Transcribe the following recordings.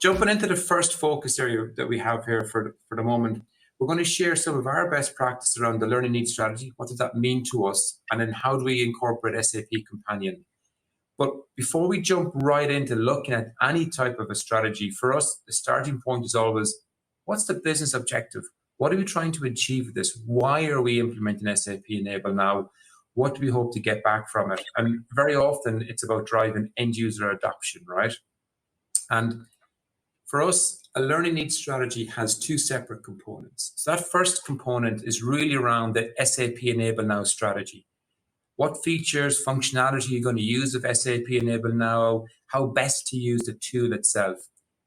Jumping into the first focus area that we have here for the moment, we're going to share some of our best practice around the learning needs strategy. What does that mean to us? And then how do we incorporate SAP Companion? But before we jump right into looking at any type of a strategy, for us, the starting point is always, what's the business objective? What are we trying to achieve with this? Why are we implementing SAP Enable now? What do we hope to get back from it? And very often it's about driving end user adoption, right? And for us, a learning needs strategy has two separate components. So that first component is really around the SAP Enable Now strategy. What features, functionality are you going to use of SAP Enable Now? How best to use the tool itself?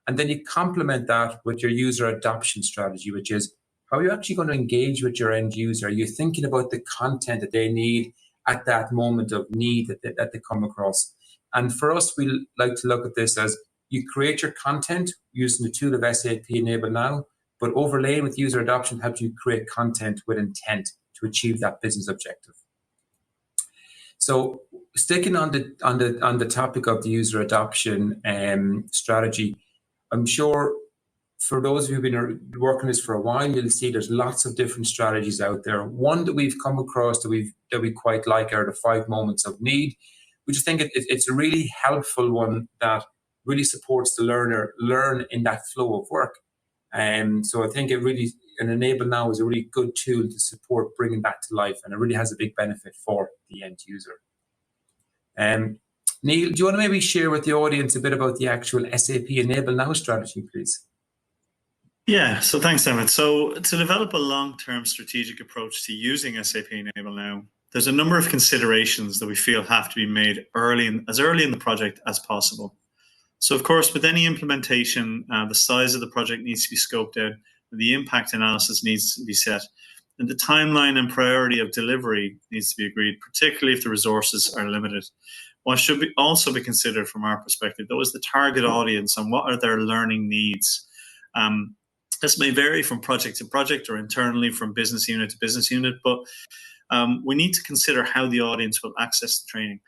And then you complement that with your user adoption strategy, which is how are you actually going to engage with your end user? Are you thinking about the content that they need at that moment of need that they come across? And for us, we like to look at this as you create your content using the tool of SAP Enable Now, but overlaying with user adoption helps you create content with intent to achieve that business objective. So sticking on the topic of the user adoption strategy, I'm sure for those of you who've been working this for a while, you'll see there's lots of different strategies out there. One that we've come across that we quite like are the 5 moments of need. We just think it's a really helpful one that really supports the learner learn in that flow of work. So I think Enable Now is a really good tool to support bringing that to life, and it really has a big benefit for the end user. Neil, do you want to maybe share with the audience a bit about the actual SAP Enable Now strategy, please? Yeah, so thanks, Emmett. So to develop a long-term strategic approach to using SAP Enable Now, there's a number of considerations that we feel have to be made as early in the project as possible. So of course, with any implementation, the size of the project needs to be scoped out, the impact analysis needs to be set, and the timeline and priority of delivery needs to be agreed, particularly if the resources are limited. What should also be considered from our perspective, though, is the target audience and what are their learning needs. This may vary from project to project or internally from business unit to business unit, but we need to consider how the audience will access the training.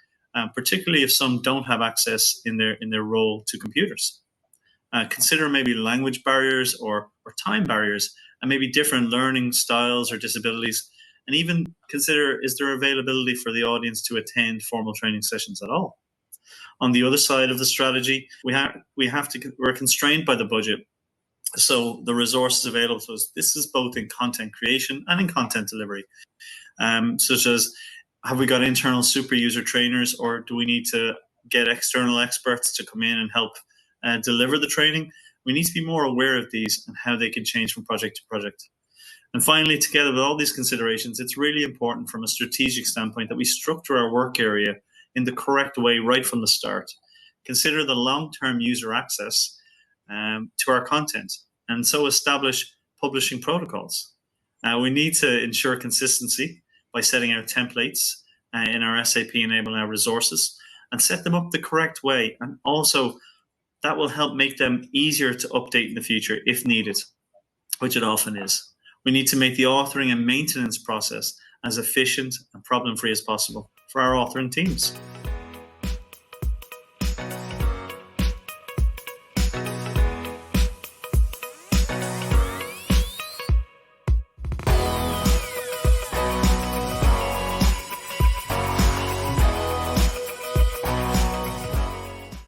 Particularly if some don't have access in their role to computers. Consider maybe language barriers or time barriers, and maybe different learning styles or disabilities, and even consider, is there availability for the audience to attend formal training sessions at all? On the other side of the strategy, we're constrained by the budget, so the resources available to us. This is both in content creation and in content delivery, such as, have we got internal super user trainers, or do we need to get external experts to come in and help deliver the training? We need to be more aware of these and how they can change from project to project. And finally, together with all these considerations, it's really important from a strategic standpoint that we structure our work area in the correct way right from the start. Consider the long-term user access to our content, and so establish publishing protocols. We need to ensure consistency by setting out templates in our SAP Enable Now resources and set them up the correct way. And also that will help make them easier to update in the future if needed, which it often is. We need to make the authoring and maintenance process as efficient and problem-free as possible for our authoring teams.